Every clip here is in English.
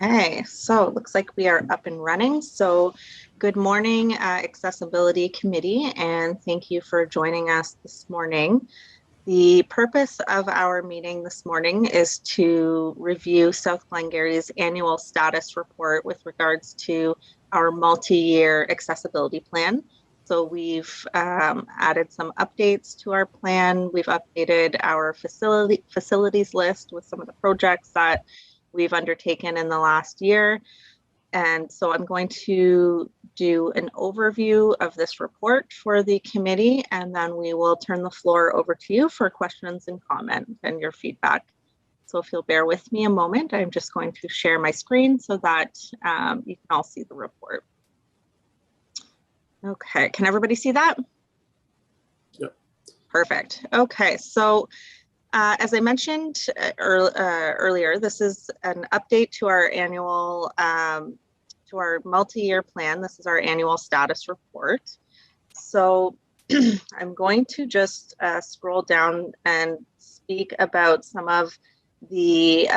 Okay, so it looks like we are up and running. So good morning, Accessibility Committee, and thank you for joining us this morning. The purpose of our meeting this morning is to review South Glengarry's annual status report with regards to our multi-year accessibility plan. So we've added some updates to our plan. We've updated our facilities list with some of the projects that we've undertaken in the last year. And so I'm going to do an overview of this report for the committee, and then we will turn the floor over to you for questions and comments and your feedback. So if you'll bear with me a moment, I'm just going to share my screen so that you can all see the report. Okay, can everybody see that? Yep. Perfect. Okay, so as I mentioned earlier, this is an update to our annual, to our multi-year plan. This is our annual status report. So I'm going to just scroll down and speak about some of the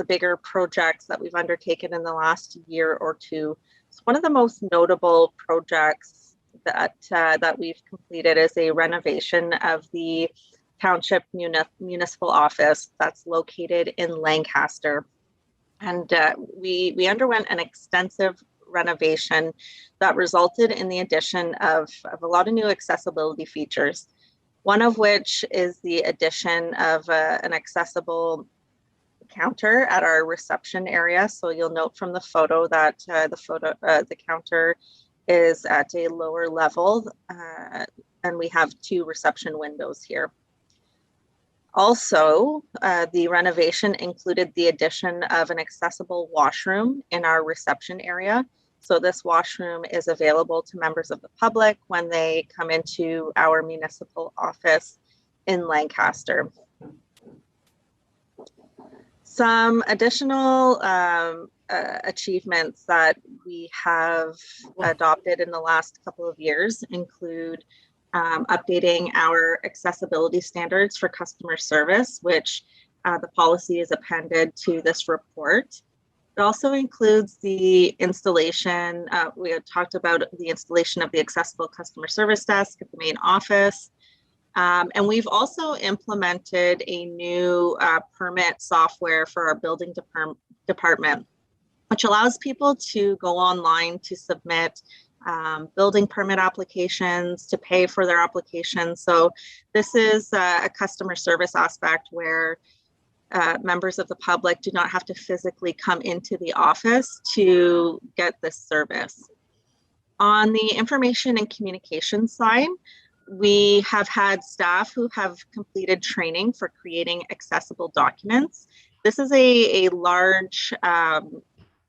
bigger projects that we've undertaken in the last year or two. So one of the most notable projects that we've completed is a renovation of the Township Municipal Office that's located in Lancaster. And we underwent an extensive renovation that resulted in the addition of a lot of new accessibility features, one of which is the addition of an accessible counter at our reception area. So you'll note from the photo that the counter is at a lower level, and we have two reception windows here. Also, the renovation included the addition of an accessible washroom in our reception area. So this washroom is available to members of the public when they come into our municipal office in Lancaster. Some additional achievements that we have adopted in the last couple of years include updating our accessibility standards for customer service, which the policy is appended to this report. It also includes the installation, we had talked about the installation of the accessible customer service desk at the main office. And we've also implemented a new permit software for our building department, which allows people to go online to submit building permit applications, to pay for their applications. So this is a customer service aspect where members of the public do not have to physically come into the office to get this service. On the information and communication side, we have had staff who have completed training for creating accessible documents. This is a large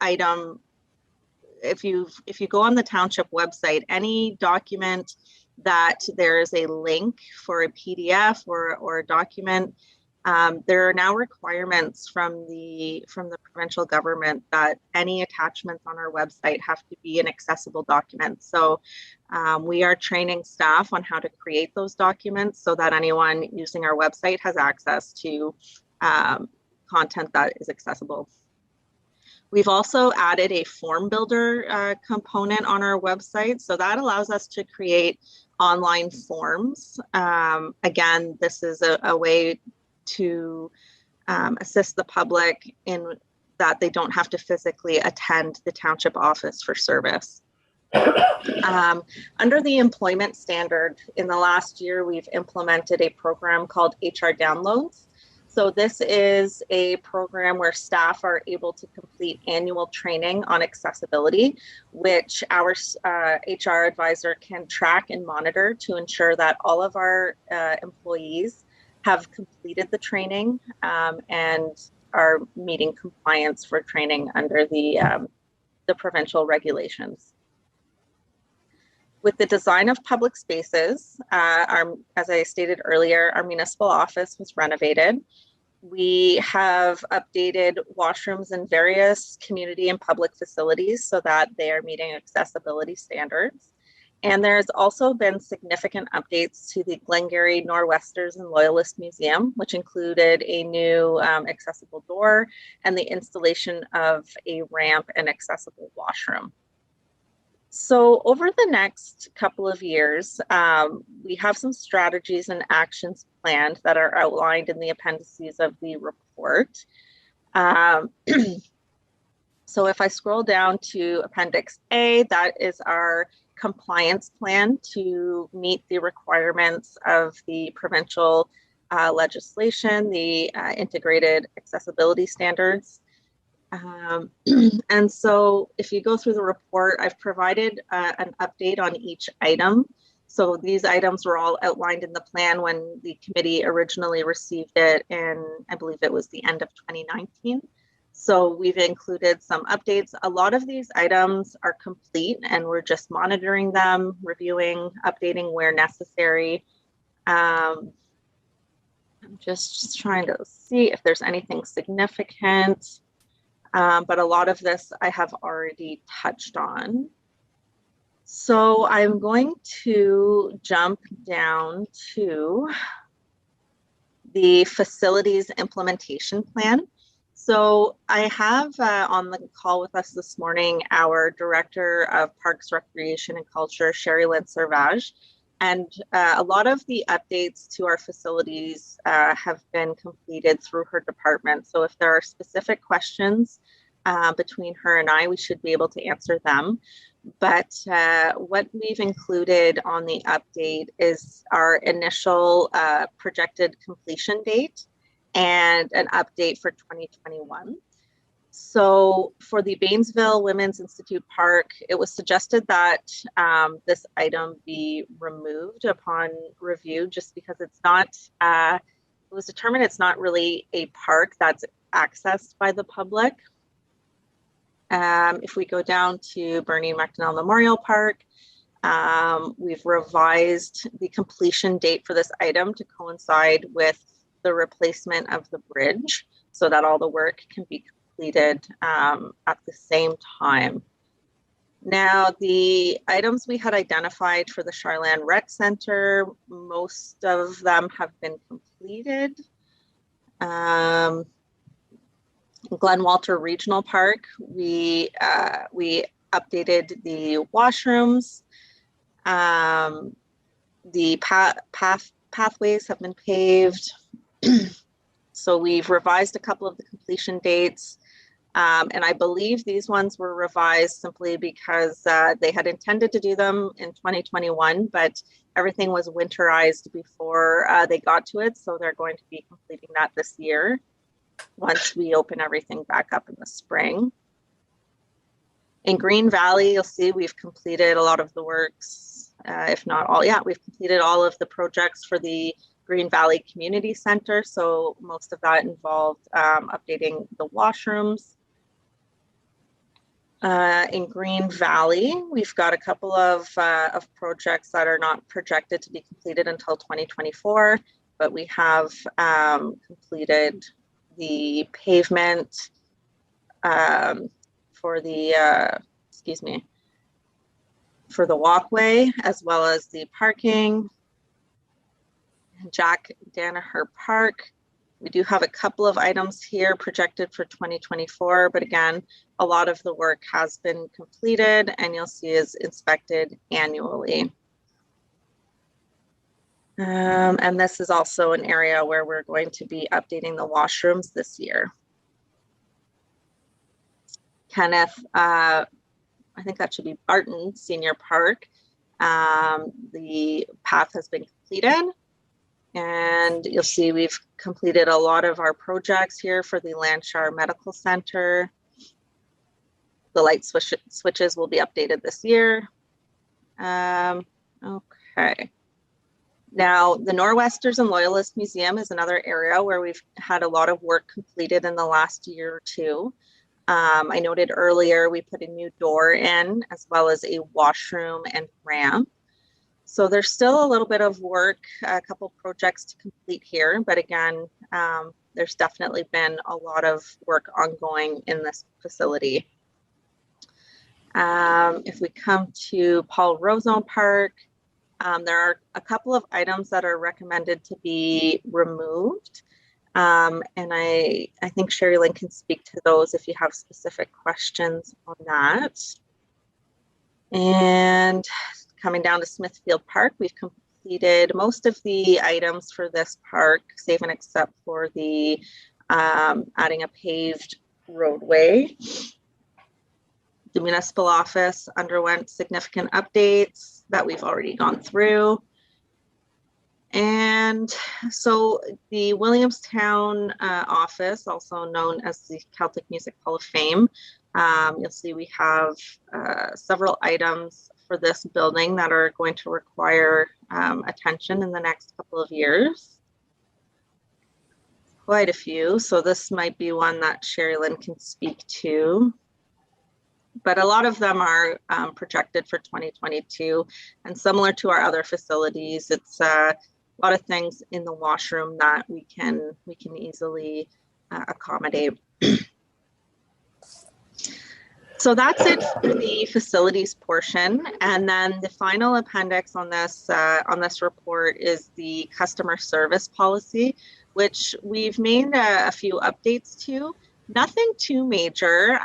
item. If you go on the Township website, any document that there is a link for a PDF or a document, there are now requirements from the provincial government that any attachments on our website have to be an accessible document. So we are training staff on how to create those documents so that anyone using our website has access to content that is accessible. We've also added a form builder component on our website. So that allows us to create online forms. Again, this is a way to assist the public in that they don't have to physically attend the Township office for service. Under the employment standard, in the last year, we've implemented a program called HR Downloads. So this is a program where staff are able to complete annual training on accessibility, which our HR advisor can track and monitor to ensure that all of our employees have completed the training and are meeting compliance for training under the provincial regulations. With the design of public spaces, as I stated earlier, our municipal office was renovated. We have updated washrooms in various community and public facilities so that they are meeting accessibility standards. And there's also been significant updates to the Glengarry Nor'Westers and Loyalist Museum, which included a new accessible door and the installation of a ramp and accessible washroom. So over the next couple of years, we have some strategies and actions planned that are outlined in the appendices of the report. So if I scroll down to Appendix A, that is our compliance plan to meet the requirements of the provincial legislation, the integrated accessibility standards. And so if you go through the report, I've provided an update on each item. So these items were all outlined in the plan when the committee originally received it, and I believe it was the end of 2019. So we've included some updates. A lot of these items are complete and we're just monitoring them, reviewing, updating where necessary. I'm just trying to see if there's anything significant, but a lot of this I have already touched on. So I'm going to jump down to the facilities implementation plan. So I have on the call with us this morning our Director of Parks, Recreation and Culture, Charlene Servage, and a lot of the updates to our facilities have been completed through her department. So if there are specific questions between her and I, we should be able to answer them. But what we've included on the update is our initial projected completion date and an update for 2021. So for the Bainesville Women's Institute Park, it was suggested that this item be removed upon review just because it's not, it was determined it's not really a park that's accessed by the public. If we go down to Bernie McDonnell Memorial Park, we've revised the completion date for this item to coincide with the replacement of the bridge so that all the work can be completed at the same time. Now, the items we had identified for the Charlene Rec Center, most of them have been completed. Glen Walter Regional Park, we updated the washrooms. The pathways have been paved. So we've revised a couple of the completion dates. And I believe these ones were revised simply because they had intended to do them in 2021, but everything was winterized before they got to it. So they're going to be completing that this year once we open everything back up in the spring. In Green Valley, you'll see we've completed a lot of the works, if not all. Yeah, we've completed all of the projects for the Green Valley Community Center. So most of that involved updating the washrooms. In Green Valley, we've got a couple of projects that are not projected to be completed until 2024, but we have completed the pavement for the, for the walkway, as well as the parking. Jack Danaher Park, we do have a couple of items here projected for 2024, but again, a lot of the work has been completed and you'll see is inspected annually. And this is also an area where we're going to be updating the washrooms this year. Kenneth, I think that should be Barton Senior Park. The path has been completed. And you'll see we've completed a lot of our projects here for the Lanshire Medical Center. The light switches will be updated this year. Okay. Now, the Nor'Westers and Loyalist Museum is another area where we've had a lot of work completed in the last year or two. I noted earlier we put a new door in, as well as a washroom and ramp. So there's still a little bit of work, a couple projects to complete here, but again, there's definitely been a lot of work ongoing in this facility. If we come to Paul Rosone Park, there are a couple of items that are recommended to be removed. And I think Sherry Lynn can speak to those if you have specific questions on that. And coming down to Smithfield Park, we've completed most of the items for this park, save and except for the adding a paved roadway. The Municipal Office underwent significant updates that we've already gone through. And so the Williamstown Office, also known as the Celtic Music Hall of Fame, you'll see we have several items for this building that are going to require attention in the next couple of years. Quite a few, so this might be one that Sherry Lynn can speak to. But a lot of them are projected for 2022, and similar to our other facilities, it's a lot of things in the washroom that we can easily accommodate. So that's it for the facilities portion, and then the final appendix on this report is the customer service policy, which we've made a few updates to. Nothing too major.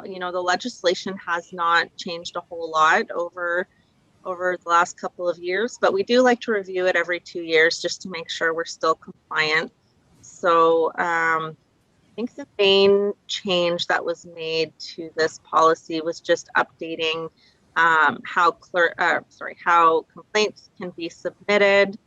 You know, the legislation has not changed a whole lot over the last couple of years, but we do like to review it every 2 years just to make sure we're still compliant. So I think the main change that was made to this policy was just updating how complaints can be submitted.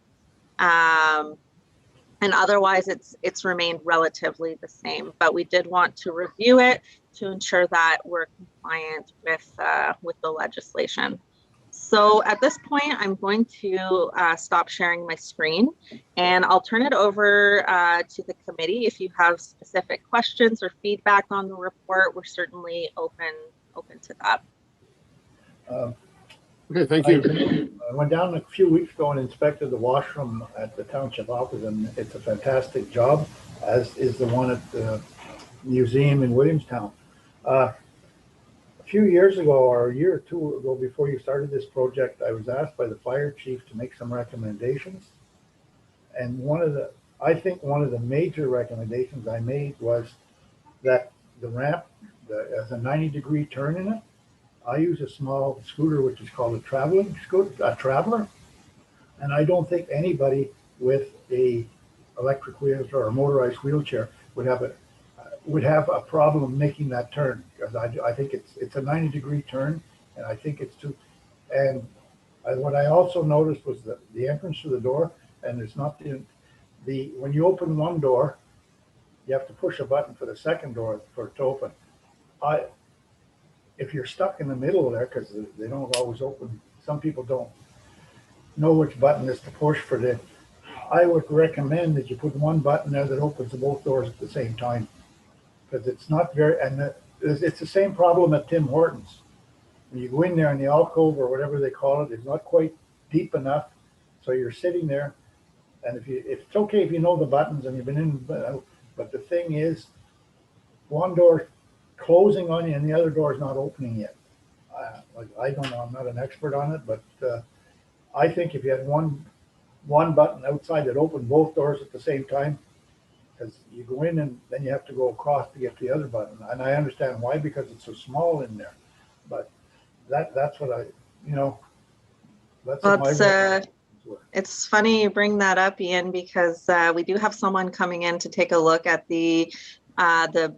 And otherwise, it's remained relatively the same. But we did want to review it to ensure that we're compliant with the legislation. So at this point, I'm going to stop sharing my screen, and I'll turn it over to the committee. If you have specific questions or feedback on the report, we're certainly open to that. Okay, thank you. I went down a few weeks ago and inspected the washroom at the Township office, and it's a fantastic job, as is the one at the museum in Williamstown. A few years ago, or a year or two ago, before you started this project, I was asked by the fire chief to make some recommendations. And I think one of the major recommendations I made was that the ramp has a 90-degree turn in it. I use a small scooter, which is called a traveler, and I don't think anybody with a electric wheelchair or a motorized wheelchair would have a problem making that turn, because I think it's a 90-degree turn, and I think it's too. And what I also noticed was the entrance to the door, and it's not when you open one door, you have to push a button for the second door for it to open. If you're stuck in the middle there, because they don't always open, some people don't know which button is to push for this. I would recommend that you put one button there that opens both doors at the same time, because it's not it's the same problem at Tim Hortons. When you go in there in the alcove or whatever they call it, it's not quite deep enough, so you're sitting there. And if it's okay if you know the buttons and you've been in, but the thing is, one door closing on you and the other door is not opening yet. I don't know, I'm not an expert on it, but I think if you had one button outside that opened both doors at the same time, because you go in and then you have to go across to get the other button. And I understand why, because it's so small in there. But that's what it's funny you bring that up, Ian, because we do have someone coming in to take a look at the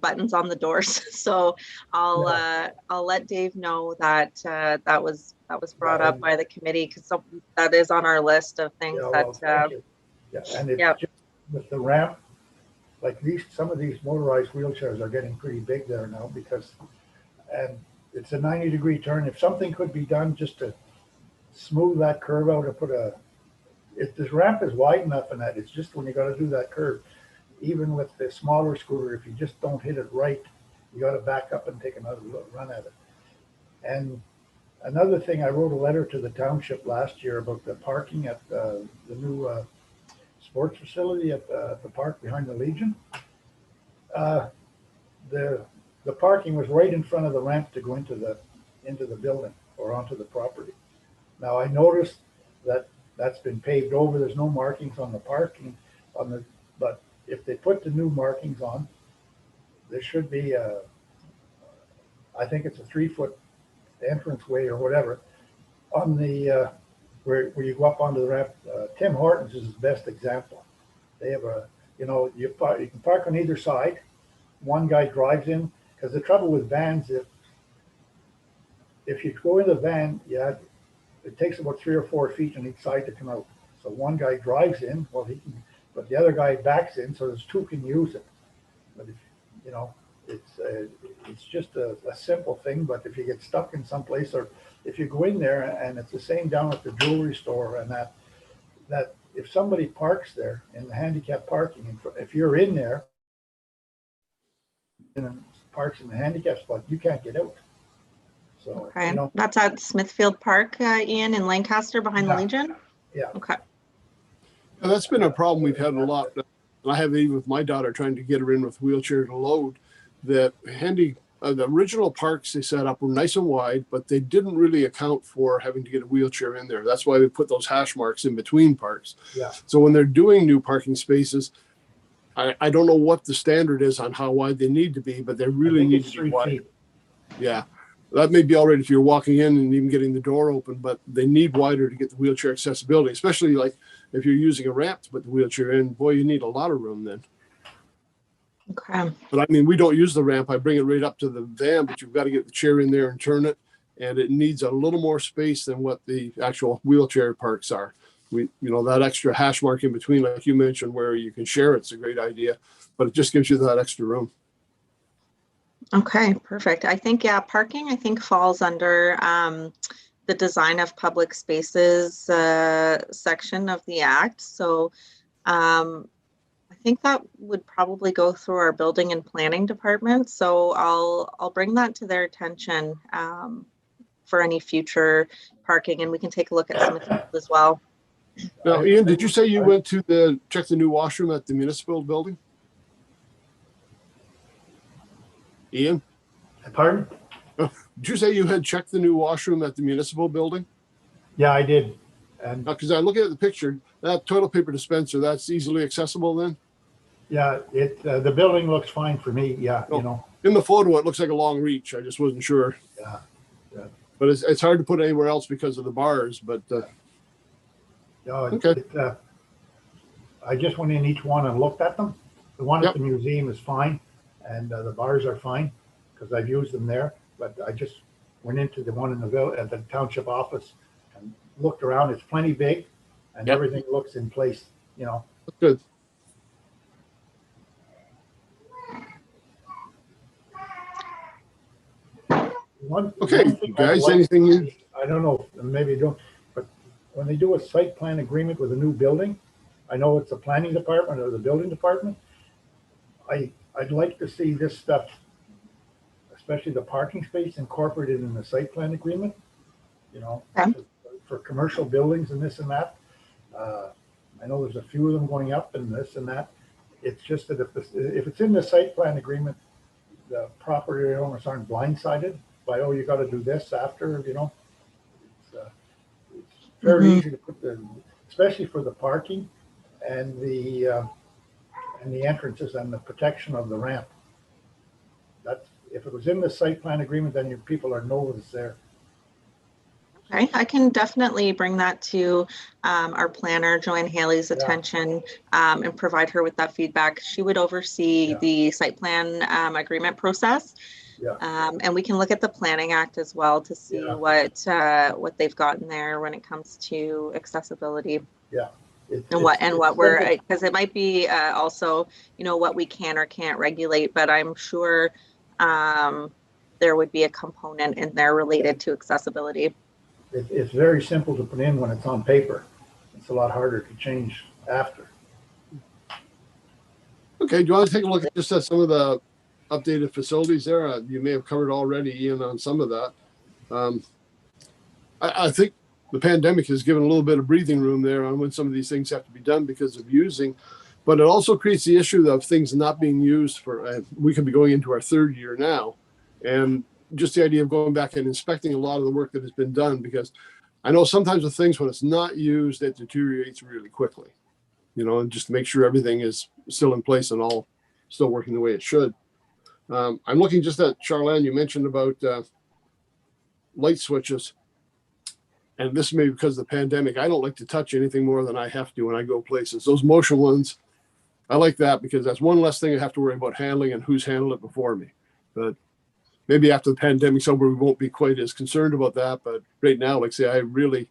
buttons on the doors. So I'll let Dave know that that was brought up by the committee, because that is on our list of things just with the ramp, like some of these motorized wheelchairs are getting pretty big there now, and it's a 90-degree turn. If something could be done just to smooth that curve out, or if this ramp is wide enough in that, it's just when you got to do that curve. Even with the smaller scooter, if you just don't hit it right, you got to back up and take another run at it. And another thing, I wrote a letter to the township last year about the parking at the new sports facility at the park behind the Legion. The parking was right in front of the ramp to go into into the building or onto the property. Now, I noticed that that's been paved over. There's no markings on the parking but if they put the new markings on, there should be I think it's a 3-foot entranceway or whatever on the, where you go up onto the ramp. Tim Hortons is the best example. They have you can park on either side. One guy drives in, because the trouble with vans, if you go in the van, it takes about 3 or 4 feet on each side to come out. So one guy drives in, but the other guy backs in, so there's 2 can use it. But if, it's just a simple thing. But if you get stuck in some place, or if you go in there, and it's the same down at the jewelry store, and that if somebody parks there in the handicap parking, and if you're in there and parks in the handicap spot, you can't get out. So okay, that's at Smithfield Park, Ian, in Lancaster, behind the Legion. Yeah. Okay. And that's been a problem we've had a lot. And I have even with my daughter trying to get her in with wheelchair to load. That the original parks they set up were nice and wide, but they didn't really account for having to get a wheelchair in there. That's why we put those hash marks in between parks. Yeah. So when they're doing new parking spaces, I don't know what the standard is on how wide they need to be, but they really need to be wide. Yeah. That may be all right if you're walking in and even getting the door open, but they need wider to get the wheelchair accessibility, especially like if you're using a ramp to put the wheelchair in. Boy, you need a lot of room then. Okay. But I mean, we don't use the ramp. I bring it right up to the van, but you've got to get the chair in there and turn it. And it needs a little more space than what the actual wheelchair parks are. That extra hash mark in between, like you mentioned, where you can share it's a great idea, but it just gives you that extra room. Okay, perfect. I think, parking, falls under the design of public spaces section of the Act. So I think that would probably go through our building and planning department. So I'll bring that to their attention for any future parking, and we can take a look at Smithfield as well. Now, Ian, did you say you went to check the new washroom at the Municipal building? Ian? Pardon? Did you say you had checked the new washroom at the Municipal building? Yeah, I did. And because I look at the picture, that toilet paper dispenser, that's easily accessible then? yeah, the building looks fine for me. Yeah, In the photo, it looks like a long reach. I just wasn't sure. Yeah. But it's hard to put anywhere else because of the bars. But okay. I just went in each one and looked at them. The one at the museum is fine, and the bars are fine because I've used them there. But I just went into the one in at the Township office and looked around. It's plenty big, and everything looks in place. Good. Okay, guys, anything I don't know, maybe don't, but when they do a site plan agreement with a new building, I know it's the planning department or the building department. I'd like to see this stuff, especially the parking space, incorporated in the site plan agreement, for commercial buildings and this and that. I know there's a few of them going up and this and that. It's just that if it's in the site plan agreement, the property owners aren't blindsided by, oh, you got to do this after, it's very easy to put especially for the parking and the entrances and the protection of the ramp. That's, if it was in the site plan agreement, then your people know it's there. Okay, I can definitely bring that to our planner, Joanne Haley's attention, and provide her with that feedback. She would oversee the site plan agreement process. And we can look at the Planning Act as well to see what they've got in there when it comes to accessibility. And what we're, because it might be also, what we can or can't regulate, but I'm sure there would be a component in there related to accessibility. It's very simple to put in when it's on paper. It's a lot harder to change after. Okay, do you want to take a look at just at some of the updated facilities there? You may have covered already, Ian, on some of that. I think the pandemic has given a little bit of breathing room there on when some of these things have to be done because of using, but it also creates the issue of things not being used for, we could be going into our third year now, and just the idea of going back and inspecting a lot of the work that has been done, because I know sometimes with things, when it's not used, it deteriorates really quickly, and just to make sure everything is still in place and all still working the way it should. I'm looking just at Charlene, you mentioned about light switches. And this may be because of the pandemic. I don't like to touch anything more than I have to when I go places. Those motion ones, I like that because that's one less thing I have to worry about handling and who's handled it before me. But maybe after the pandemic, somewhere we won't be quite as concerned about that. But right now, like I say, I really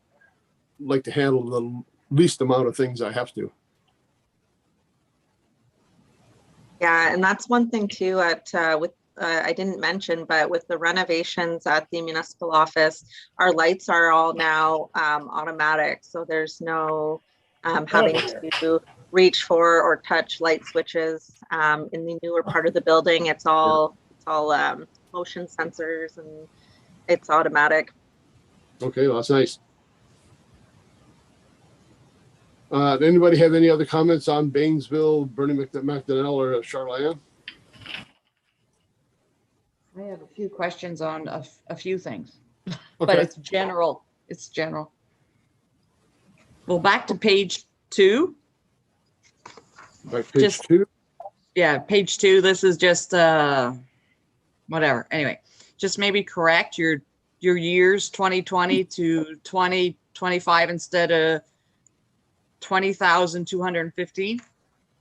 like to handle the least amount of things I have to. Yeah, and that's one thing too I didn't mention, but with the renovations at the municipal office, our lights are all now automatic. So there's no having to reach for or touch light switches in the newer part of the building. It's all motion sensors and it's automatic. Okay, well, that's nice. Anybody have any other comments on Bainesville, Bernie McDonnell, or Charlene? I have a few questions on a few things, Okay. but it's general. It's general. Well, back to page 2. Right, page 2. Yeah, page 2. This is just whatever. Anyway, just maybe correct your years 2020 to 2025 instead of 20,215.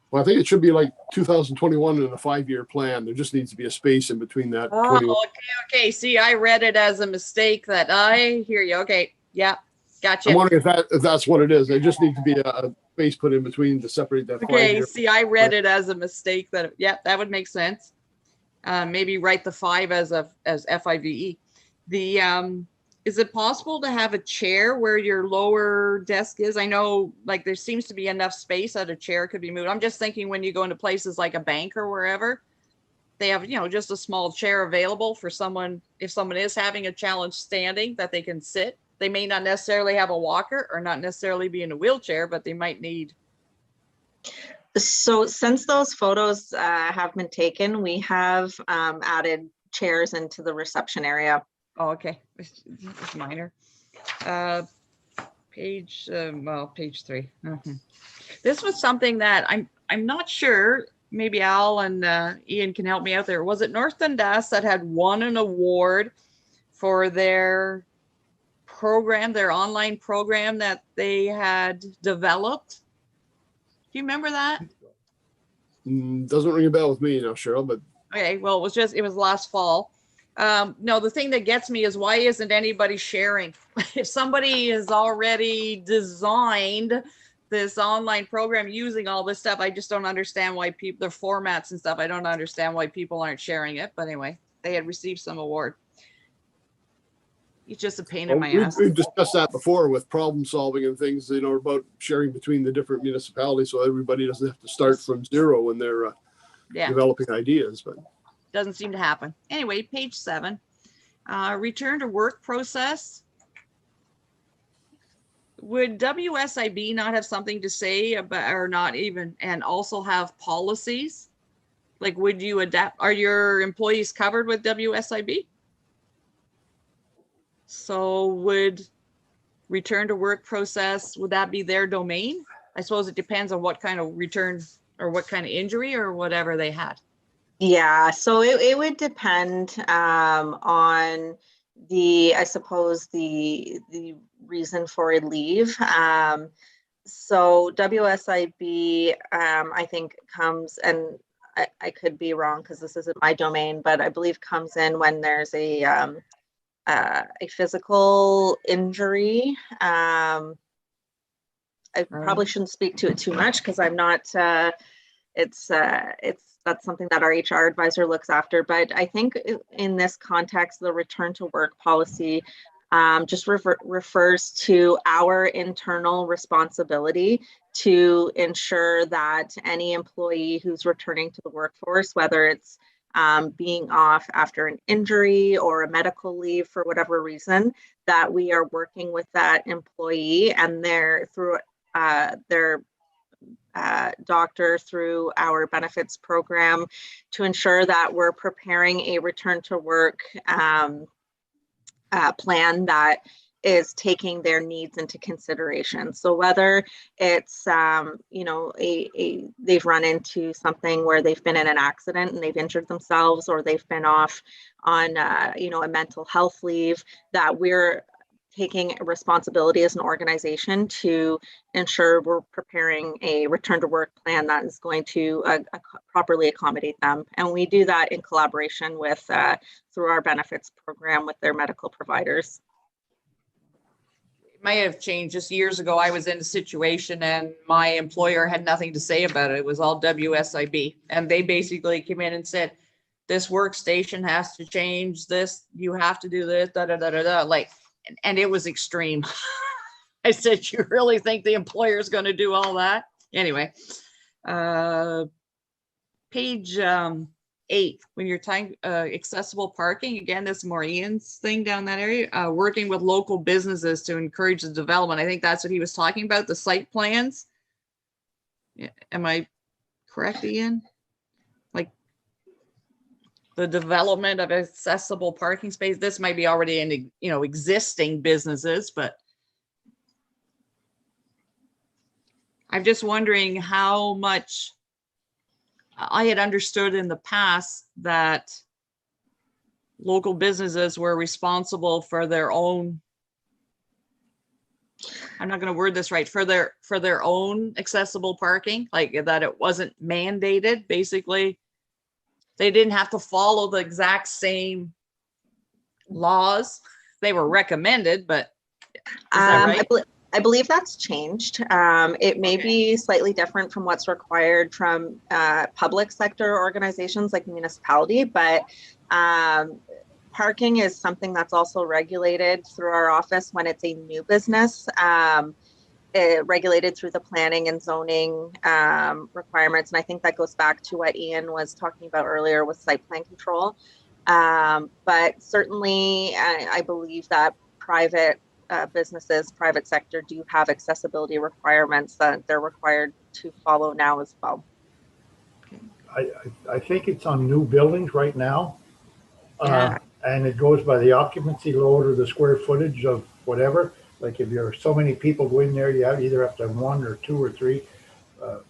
Well, I think it should be like 2021 in a 5-year plan. There just needs to be a space in between that. Oh, okay. See, I read it as a mistake. That I hear you. Okay, yeah, gotcha. I'm wondering if that's what it is. There just needs to be a space put in between to separate that. Okay, 5-year. see, I read it as a mistake. That that would make sense. Maybe write the 5 as FIVE. Is it possible to have a chair where your lower desk is? I know, like, there seems to be enough space that a chair could be moved. I'm just thinking when you go into places like a bank or wherever, they have, just a small chair available for someone, if someone is having a challenge standing, that they can sit. They may not necessarily have a walker or not necessarily be in a wheelchair, but they might need. So since those photos have been taken, we have added chairs into the reception area. Oh, okay. It's minor. Page 3. Mm-hmm. This was something that I'm not sure. Maybe Al and Ian can help me out there. Was it North Dundas that had won an award for their program, their online program that they had developed? Do you remember that? Doesn't ring a bell with me, Cheryl, but. Okay, well, it was last fall. No, the thing that gets me is why isn't anybody sharing? If somebody has already designed this online program using all this stuff, I just don't understand why people, their formats and stuff, I don't understand why people aren't sharing it. But anyway, they had received some award. It's just a pain in my ass. We've discussed that before with problem solving and things, about sharing between the different municipalities so everybody doesn't have to start from zero when they're developing ideas. But doesn't seem to happen. Anyway, page 7, return to work process. Would WSIB not have something to say about, or not even, and also have policies? Like, would you adapt? Are your employees covered with WSIB? So would return to work process, would that be their domain? I suppose it depends on what kind of return or what kind of injury or whatever they had. Yeah, so it would depend on I suppose the reason for a leave. So WSIB, I think comes, and I could be wrong because this isn't my domain, but I believe comes in when there's a physical injury. I probably shouldn't speak to it too much because I'm not. That's something that our HR advisor looks after. But I think in this context, the return to work policy just refers to our internal responsibility to ensure that any employee who's returning to the workforce, whether it's being off after an injury or a medical leave for whatever reason, that we are working with that employee and through their doctor through our benefits program to ensure that we're preparing a return to work plan that is taking their needs into consideration. So whether it's, you know, they've run into something where they've been in an accident and they've injured themselves, or they've been off on, you know, a mental health leave, that we're taking responsibility as an organization to ensure we're preparing a return to work plan that is going to properly accommodate them. And we do that in collaboration with, through our benefits program with their medical providers. Might have changed. Just years ago, I was in a situation and my employer had nothing to say about it. It was all WSIB. And they basically came in and said, this workstation has to change, this, you have to do this, da da da da da. Like, and it was extreme. I said, you really think the employer is going to do all that? Anyway, page 8, when you're talking accessible parking, again, this is more Ian's thing down that area, working with local businesses to encourage the development. I think that's what he was talking about, the site plans. Yeah, am I correct, Ian? Like the development of accessible parking space. This might be already in, you know, existing businesses, but I'm just wondering how much. I had understood in the past that local businesses were responsible for their own, I'm not going to word this right, for their own accessible parking, like that it wasn't mandated. Basically, they didn't have to follow the exact same laws. They were recommended, but is that right? I believe that's changed. It may be slightly different from what's required from public sector organizations like municipality, but parking is something that's also regulated through our office when it's a new business, regulated through the planning and zoning requirements. And I think that goes back to what Ian was talking about earlier with site plan control. But certainly I believe that private businesses, private sector do have accessibility requirements that they're required to follow now as well. I think it's on new buildings right now. Yeah. And it goes by the occupancy load or the square footage of whatever. Like if you're so many people go in there, you either have to have 1 or 2 or 3.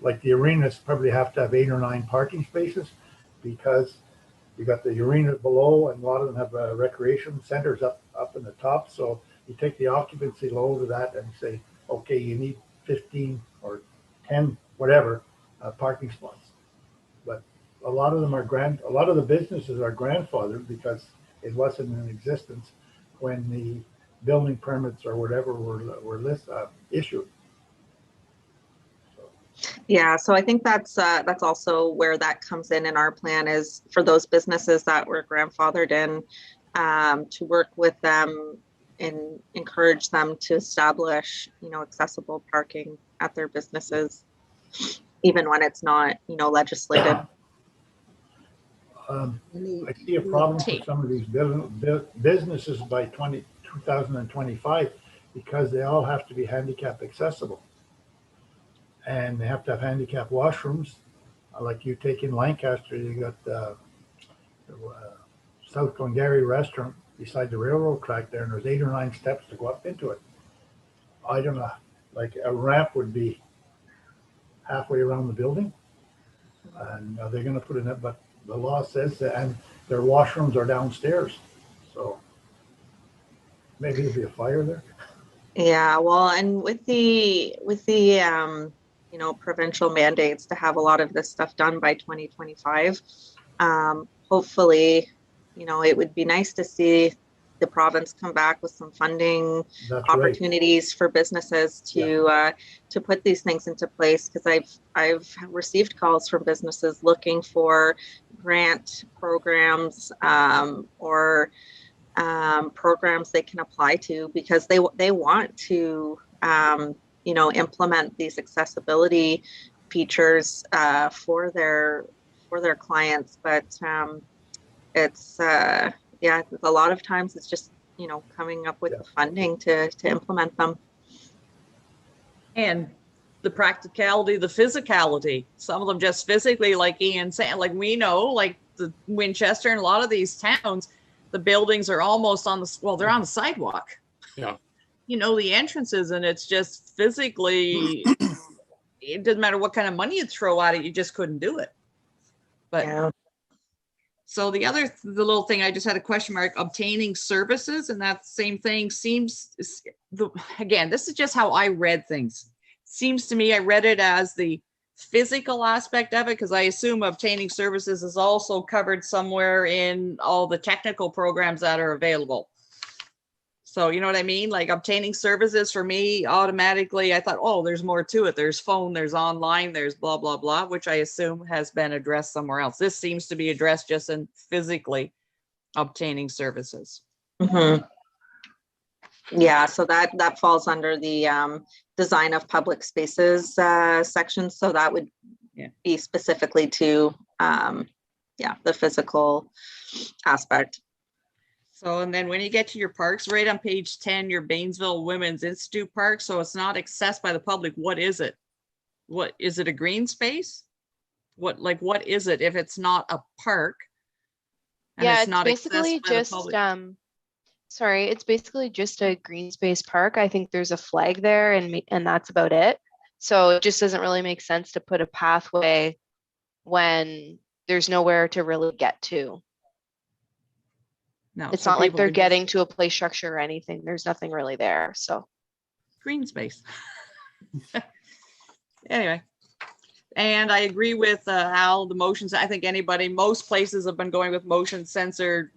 Like the arenas probably have to have 8 or 9 parking spaces, because you got the arena below and a lot of them have recreation centers up in the top. So you take the occupancy load of that and say, okay, you need 15 or 10, whatever, parking spots. But a lot of them are a lot of the businesses are grandfathered because it wasn't in existence when the building permits or whatever were issued. Yeah, so I think that's also where that comes in our plan, is for those businesses that were grandfathered in, to work with them and encourage them to establish, you know, accessible parking at their businesses, even when it's not, you know, legislated. I see a problem for some of these businesses by 2025 because they all have to be handicap accessible. And they have to have handicap washrooms. Like you take in Lancaster, you got the South Glengarry restaurant beside the railroad track there, and there's 8 or 9 steps to go up into it. I don't know, like a ramp would be halfway around the building. And they're going to put in it, but the law says that, and their washrooms are downstairs. So maybe there'll be a fire there. Yeah, well, and with the you know, provincial mandates to have a lot of this stuff done by 2025, hopefully, you know, it would be nice to see the province come back with some funding opportunities for businesses to put these things into place, because I've received calls from businesses looking for grant programs or programs they can apply to, because they want to you know, implement these accessibility features for their clients, but it's yeah, a lot of times it's just, you know, coming up with the funding to implement them. And the practicality, the physicality. Some of them just physically, like Ian said, like we know, like the Winchester and a lot of these towns, the buildings are almost on the, well, they're on the sidewalk. Yeah. You know, the entrances, and it's just physically, it doesn't matter what kind of money you throw at it, you just couldn't do it. But Yeah. so the little thing, I just had a question mark, obtaining services, and that same thing seems, again, this is just how I read things. Seems to me, I read it as the physical aspect of it, because I assume obtaining services is also covered somewhere in all the technical programs that are available. So you know what I mean? Like obtaining services for me, automatically, I thought, oh, there's more to it. There's phone, there's online, there's blah, blah, blah, which I assume has been addressed somewhere else. This seems to be addressed just in physically obtaining services. Mhm. Yeah, so that falls under the design of public spaces section. So that would be specifically to, the physical aspect. So, and then when you get to your parks, right on page 10, your Bainesville Women's Institute Park. So it's not accessed by the public. What is it? What is it? A green space? What is it if it's not a park? And Yeah, it's not basically accessed by the just public? sorry, it's basically just a green space park. I think there's a flag there, and that's about it. So it just doesn't really make sense to put a pathway when there's nowhere to really get to. No, It's so not like people they're can just- getting to a play structure or anything. There's nothing really there. So green space. Anyway, and I agree with Al, the motions. I think most places have been going with motion sensor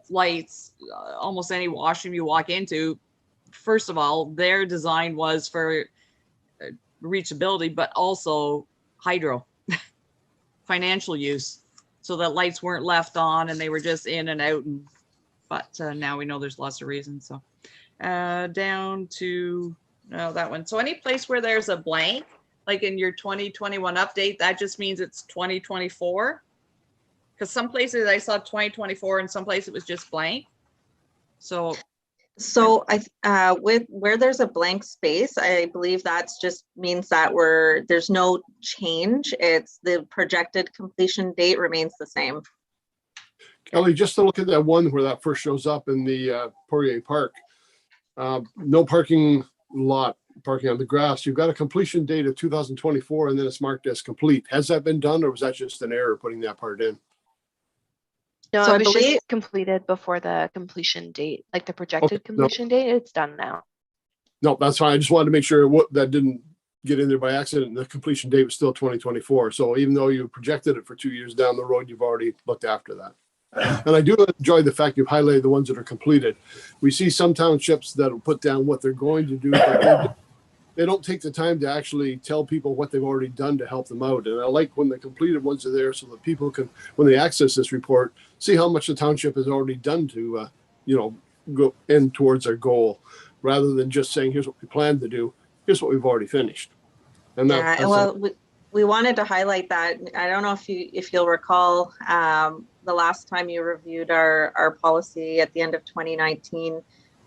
lights. Almost any washroom you walk into, first of all, their design was for reachability, but also hydro, financial use, so that lights weren't left on and they were just in and out. But now we know there's lots of reasons. So down to that one. So any place where there's a blank, like in your 2021 update, that just means it's 2024. Because some places I saw 2024 and some places it was just blank. So with where there's a blank space, I believe that's just means that there's no change. It's the projected completion date remains the same. Kelly, just to look at that one where that first shows up in the Poirier Park, no parking lot, parking on the grass. You've got a completion date of 2024 and then it's marked as complete. Has that been done or was that just an error putting that part in? no, So it I was believe- just completed before the completion date, like the projected completion date. It's done now. No, that's fine. I just wanted to make sure that didn't get in there by accident. The completion date was still 2024. So even though you projected it for 2 years down the road, you've already looked after that. And I do enjoy the fact you've highlighted the ones that are completed. We see some townships that'll put down what they're going to do, but they don't take the time to actually tell people what they've already done to help them out. And I like when the completed ones are there so that people can, when they access this report, see how much the township has already done to, go in towards our goal, rather than just saying, here's what we plan to do. Here's what we've already finished. And we wanted to highlight that. I don't know if you'll recall, the last time you reviewed our policy at the end of 2019,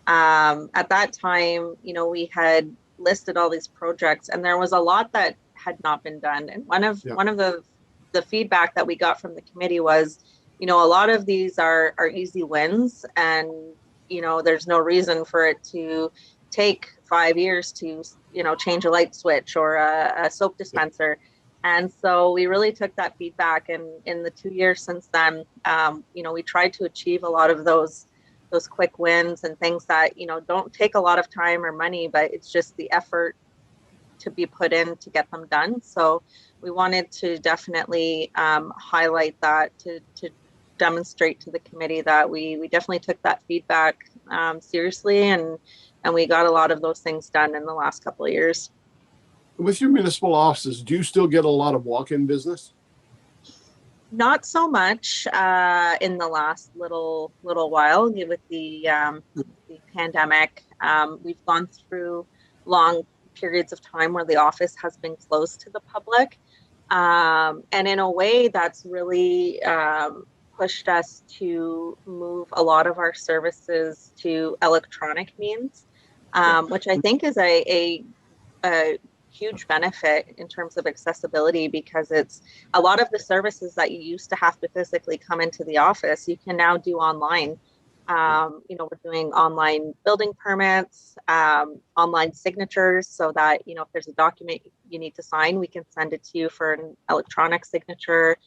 at that time, we had listed all these projects and there was a lot that had not been done. And one of the feedback that we got from the committee was, a lot of these are easy wins and, there's no reason for it to take 5 years to, change a light switch or a soap dispenser. And so we really took that feedback, and in the 2 years since then, we tried to achieve a lot of those quick wins and things that, don't take a lot of time or money, but it's just the effort to be put in to get them done. So we wanted to definitely highlight that to demonstrate to the committee that we definitely took that feedback seriously, and we got a lot of those things done in the last couple of years. with your municipal offices, do you still get a lot of walk-in business? Not so much in the last little while with the pandemic. We've gone through long periods of time where the office has been closed to the public. And in a way, that's really pushed us to move a lot of our services to electronic means, which I think is a huge benefit in terms of accessibility, because it's a lot of the services that you used to have to physically come into the office, you can now do online. We're doing online building permits, online signatures, so that, if there's a document you need to sign, we can send it to you for an electronic signature.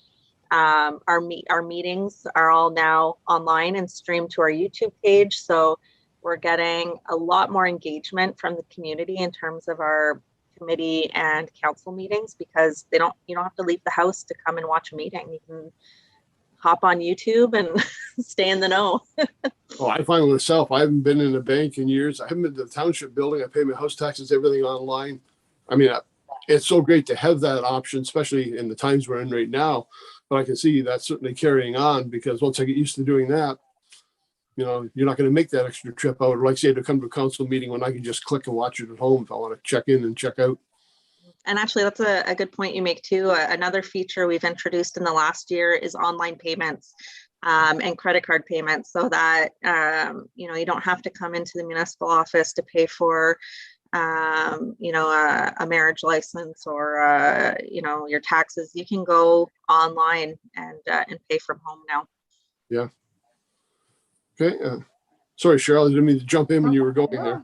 Our meetings are all now online and streamed to our YouTube page. So we're getting a lot more engagement from the community in terms of our committee and council meetings, because you don't have to leave the house to come and watch a meeting. You can hop on YouTube and stay in the know. Oh, I find myself, I haven't been in a bank in years. I haven't been to the township building. I pay my house taxes, everything online. I mean, it's so great to have that option, especially in the times we're in right now. But I can see that certainly carrying on, because once I get used to doing that, you're not going to make that extra trip. I would like say to come to a council meeting when I can just click and watch it at home if I want to check in and check out. And actually, that's a good point you make too. Another feature we've introduced in the last year is online payments and credit card payments, so that you don't have to come into the municipal office to pay for a marriage license or your taxes. You can go online and pay from home now. Yeah. Okay. Sorry, Cheryl, I didn't mean to jump in when you were going there.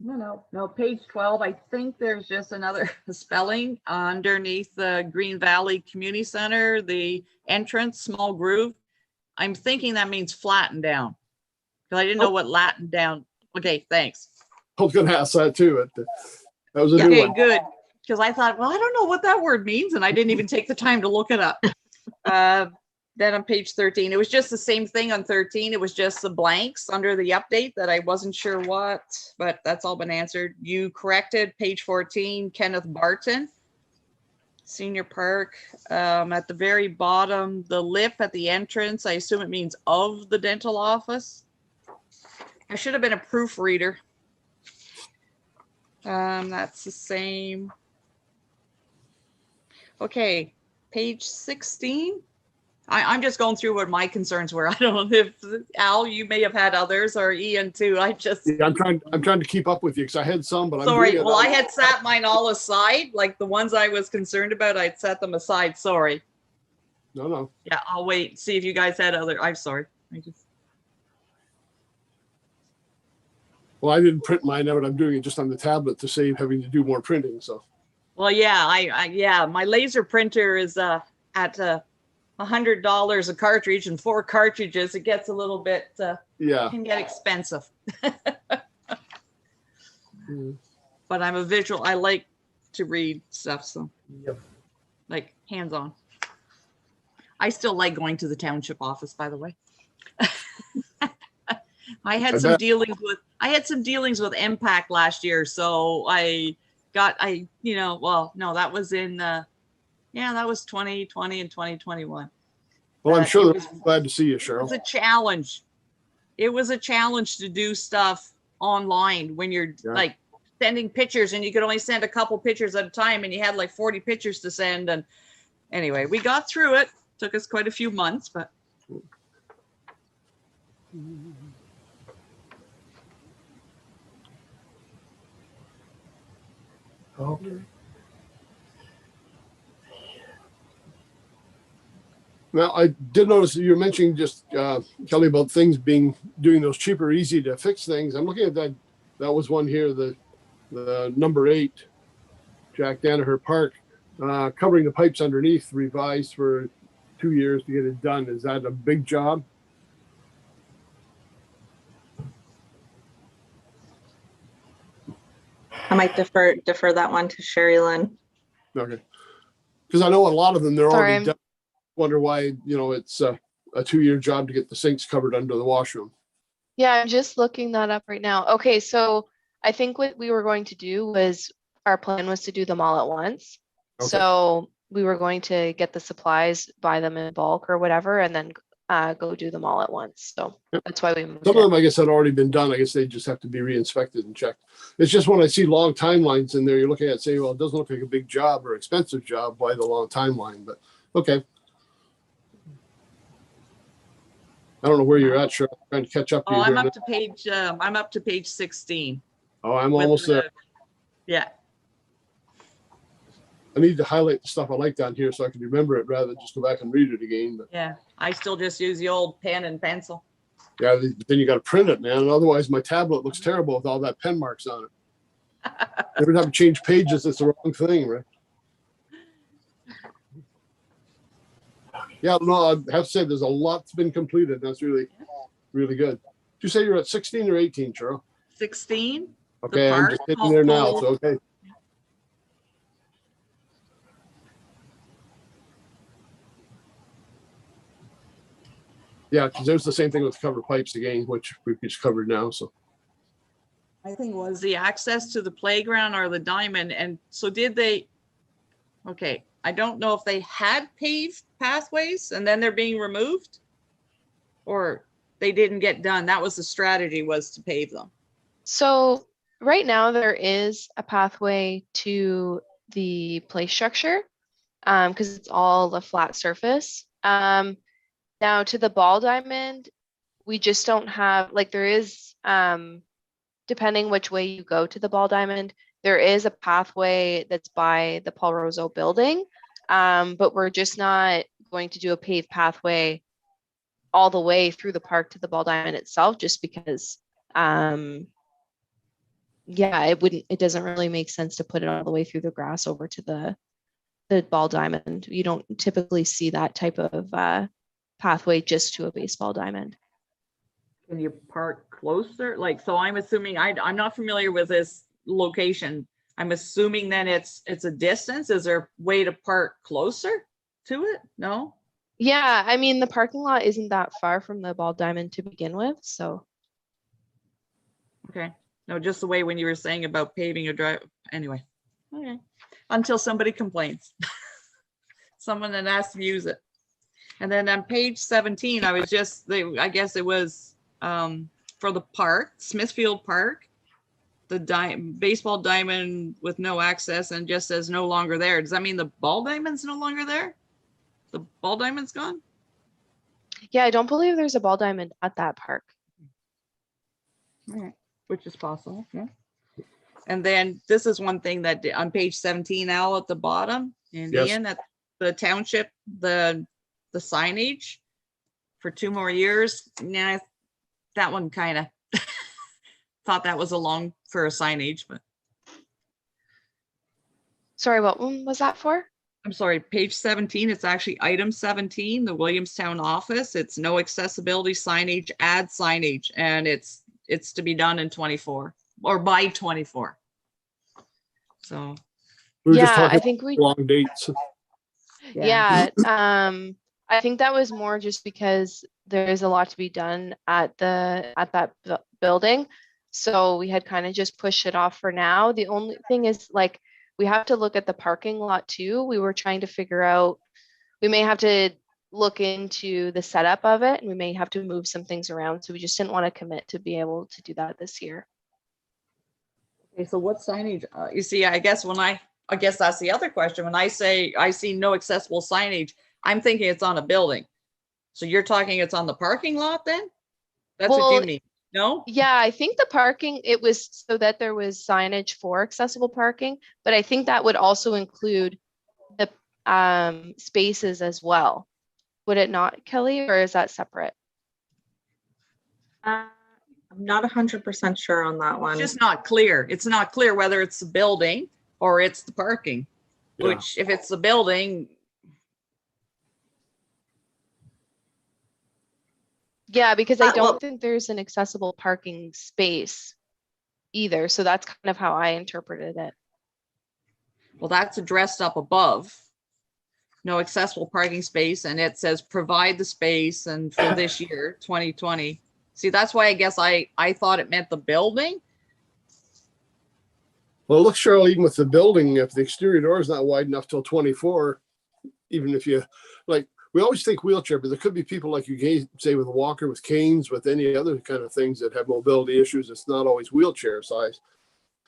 No, page 12, I think there's just another spelling underneath the Green Valley Community Center, the entrance, small groove. I'm thinking that means flatten down, because I didn't know what Latin down. Okay, thanks. I was going to ask that too. That was a new Okay, one. good. Because I thought, well, I don't know what that word means, and I didn't even take the time to look it up. Then on page 13, it was just the same thing on 13. It was just the blanks under the update that I wasn't sure what, but that's all been answered. You corrected page 14, Kenneth Barton, Senior Park. At the very bottom, the lip at the entrance, I assume it means of the dental office. I should have been a proofreader. That's the same. Okay, page 16. I'm just going through what my concerns were. I don't know if Al, you may have had others, or Ian too. Yeah, I'm trying to keep up with you, because I had some, but sorry. Well, I had set mine all aside, like the ones I was concerned about. I'd set them aside. Sorry. No. Yeah, I'll wait and see if you guys had other. I'm sorry. Well, I didn't print mine out. I'm doing it just on the tablet to save having to do more printing. So. Well, yeah, my laser printer is at $100 a cartridge, and 4 cartridges. It gets a little bit can get expensive. But I'm a visual. I like to read stuff, so like hands-on. I still like going to the township office, by the way. I had some dealings with MPAC last year, so that was in that was 2020 and 2021. Well, I'm sure they're glad to see you, Cheryl. It was a challenge. It was a challenge to do stuff online when you're like sending pictures, and you could only send a couple pictures at a time, and you had like 40 pictures to send. And anyway, we got through it. Took us quite a few months, but. Okay. Now, I did notice that you were mentioning just, Kelly, about things doing those cheaper, easy to fix things. I'm looking at that. That was one here, the number 8, Jack Danaher Park, covering the pipes underneath, revised for 2 years to get it done. Is that a big job? I might defer that one to Sherry Lynn. Okay. Because I know a lot of them, they're already done. Wonder why, it's a 2-year job to get the sinks covered under the washroom. Yeah, I'm just looking that up right now. Okay, so I think what we were going to do was, our plan was to do them all at once. Okay. So we were going to get the supplies, buy them in bulk or whatever, and then go do them all at once. So that's why we moved Some of them, I guess, had already been done. I guess they just have to be re-inspected and checked. It's just when I see long timelines in there, you're looking at, say, well, it doesn't look like a big job or expensive job. Why the long timeline? But okay. I don't know where you're at, Cheryl. I'm trying to catch up. Oh, I'm up to page 16. Oh, I'm almost there. Yeah. I need to highlight the stuff I like down here so I can remember it rather than just go back and read it again. But Yeah, I still just use the old pen and pencil. yeah, then you got to print it, man. And otherwise, my tablet looks terrible with all that pen marks on it. Every time you change pages, it's the wrong thing, right? Yeah, no, I have to say there's a lot that's been completed. That's really, really good. Did you say you're at 16 or 18, Cheryl? 16. Okay, I'm just sitting there now. So, okay. Yeah, because there's the same thing with cover pipes again, which we've just covered now. So I think was the access to the playground or the diamond. And so did they, okay, I don't know if they had paved pathways and then they're being removed or they didn't get done. That was the strategy, was to pave them. So right now there is a pathway to the play structure because it's all a flat surface. Now to the ball diamond, we just don't have, like there is, depending which way you go to the ball diamond, there is a pathway that's by the Paul Roseau building, but we're just not going to do a paved pathway all the way through the park to the ball diamond itself, just because, yeah, it doesn't really make sense to put it all the way through the grass over to the ball diamond. You don't typically see that type of pathway just to a baseball diamond. Can you park closer? Like, so I'm assuming, I'm not familiar with this location. I'm assuming then it's a distance. Is there a way to park closer to it? No? Yeah, I mean, the parking lot isn't that far from the ball diamond to begin with, so. Okay. No, just the way when you were saying about paving a drive, anyway. Okay. Until somebody complains. Someone that has to use it. And then on page 17, I was just, I guess it was for the park, Smithfield Park, the baseball diamond with no access and just says no longer there. Does that mean the ball diamond's no longer there? The ball diamond's gone? Yeah, I don't believe there's a ball diamond at that park. All right. Which is possible, yeah. And then this is one thing that on page 17, Al, at the bottom, and Yes. Ian, at the township, the signage for 2 more years. Nah, that one kind of thought that was a long for a signage, but Sorry, what one was that for? I'm sorry, page 17, it's actually item 17, the Williamstown office. It's no accessibility signage, add signage, and it's to be done in 24 or by 24. So we were just Yeah, talking I think we, long dates. yeah, I think that was more just because there is a lot to be done at that building. So we had kind of just pushed it off for now. The only thing is, like, we have to look at the parking lot too. We were trying to figure out, we may have to look into the setup of it and we may have to move some things around. So we just didn't want to commit to be able to do that this year. okay, so what signage? You see, I guess that's the other question. When I say I see no accessible signage, I'm thinking it's on a building. So you're talking it's on the parking lot then? That's what Well, you mean? No? Yeah, I think the parking, it was so that there was signage for accessible parking, but I think that would also include the spaces as well. Would it not, Kelly, or is that separate? I'm not 100% sure on that one. It's just not clear. It's not clear whether it's the building or it's the parking, Yeah. which if it's the building, Yeah, because I well- don't think there's an accessible parking space either. So that's kind of how I interpreted it. well, that's addressed up above. No accessible parking space, and it says provide the space and for this year, 2020. See, that's why I guess I thought it meant the building. Well, look, Cheryl, even with the building, if the exterior door is not wide enough till 24, even if you, like, we always think wheelchair, but there could be people like you say with a walker, with canes, with any other kind of things that have mobility issues. It's not always wheelchair size.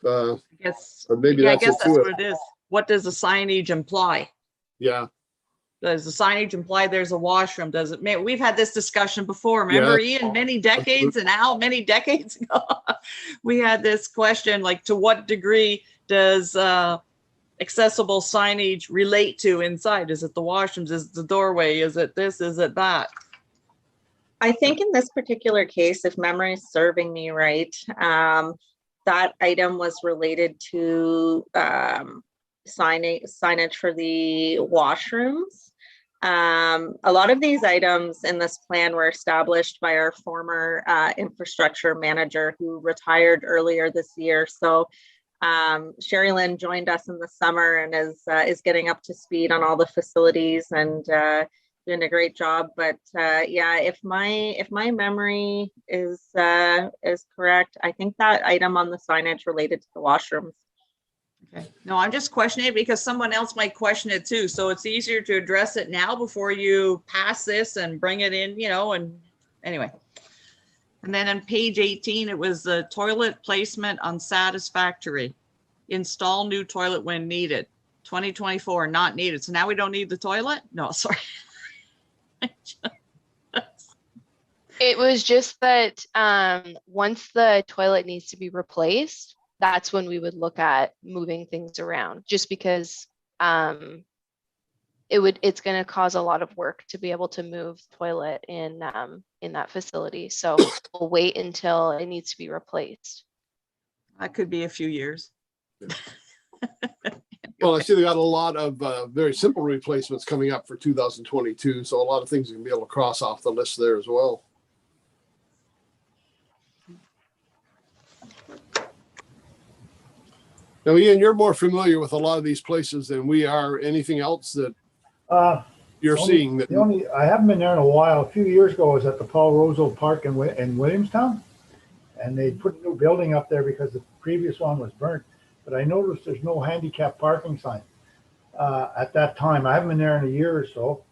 I guess, But maybe yeah, I that's guess it that's too. what it is. What does the signage imply? Yeah. Does the signage imply there's a washroom? Does it? We've had this discussion before. Remember, Ian, many decades and Al, many decades ago, we had this question, like, to what degree does accessible signage relate to inside? Is it the washrooms? Is it the doorway? Is it this? Is it that? I think in this particular case, if memory is serving me right, that item was related to signage for the washrooms. A lot of these items in this plan were established by our former infrastructure manager who retired earlier this year. So Sherry Lynn joined us in the summer and is getting up to speed on all the facilities and doing a great job. But yeah, if my memory is correct, I think that item on the signage related to the washrooms. Okay. No, I'm just questioning it because someone else might question it too. So it's easier to address it now before you pass this and bring it in, you know, and anyway. And then on page 18, it was the toilet placement unsatisfactory. Install new toilet when needed. 2024, not needed. So now we don't need the toilet? No, sorry. It was just that once the toilet needs to be replaced, that's when we would look at moving things around, just because it's going to cause a lot of work to be able to move the toilet in that facility. So we'll wait until it needs to be replaced. That could be a few years. Well, I see they got a lot of very simple replacements coming up for 2022. So a lot of things you can be able to cross off the list there as well. Now, Ian, you're more familiar with a lot of these places than we are. Anything else that you're seeing? That I haven't been there in a while. A few years ago, I was at the Paul Roseau Park in Williamstown, and they put a new building up there because the previous one was burnt. But I noticed there's no handicap parking sign at that time. I haven't been there in a year or so.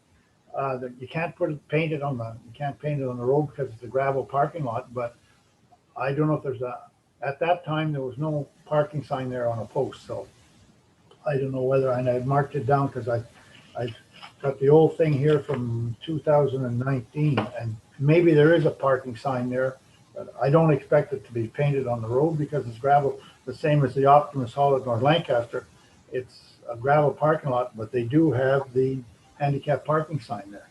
You can't paint it on the road because it's a gravel parking lot. But I don't know if there's at that time there was no parking sign there on a post. So I don't know whether, and I marked it down because I got the old thing here from 2019, and maybe there is a parking sign there. But I don't expect it to be painted on the road because it's gravel, the same as the Optimus Hall at North Lancaster. It's a gravel parking lot, but they do have the handicap parking sign there,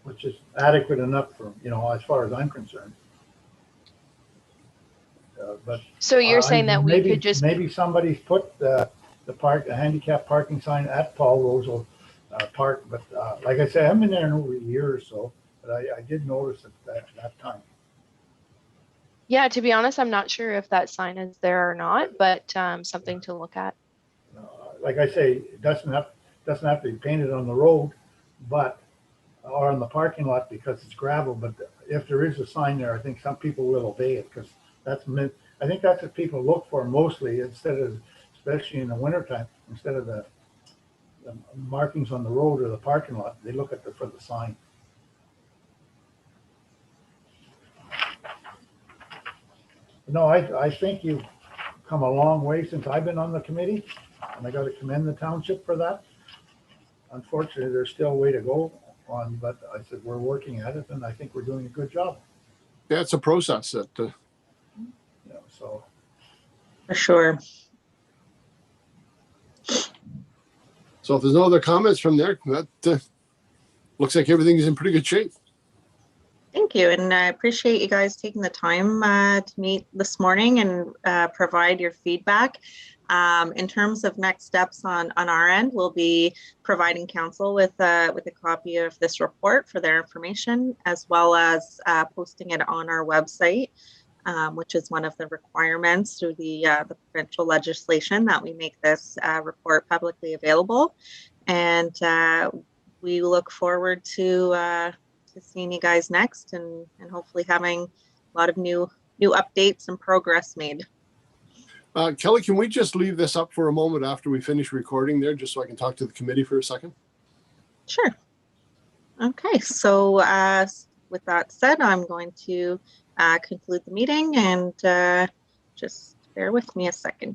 which is adequate enough for, you know, as far as I'm concerned. But so you're saying that we could just maybe somebody's put the handicap parking sign at Paul Roseau Park, but like I said, I haven't been there in over a year or so, but I did notice it at that time. Yeah, to be honest, I'm not sure if that sign is there or not, but something to look at. Like I say, it doesn't have to be painted on the road, but or on the parking lot because it's gravel. But if there is a sign there, I think some people will obey it because I think that's what people look for mostly, especially in the wintertime, instead of the markings on the road or the parking lot, they look for the sign. No, I think you've come a long way since I've been on the committee, and I got to commend the township for that. Unfortunately, there's still a way to go on, but I said we're working at it, and I think we're doing a good job. Yeah, it's a process that. So. For sure. So if there's no other comments from there, that looks like everything is in pretty good shape. Thank you. And I appreciate you guys taking the time to meet this morning and provide your feedback. In terms of next steps on our end, we'll be providing council with a copy of this report for their information, as well as posting it on our website, which is one of the requirements through the provincial legislation that we make this report publicly available. And we look forward to seeing you guys next and hopefully having a lot of new updates and progress made. Kelly, can we just leave this up for a moment after we finish recording there, just so I can talk to the committee for a second? Sure. Okay, so with that said, I'm going to conclude the meeting, and just bear with me a second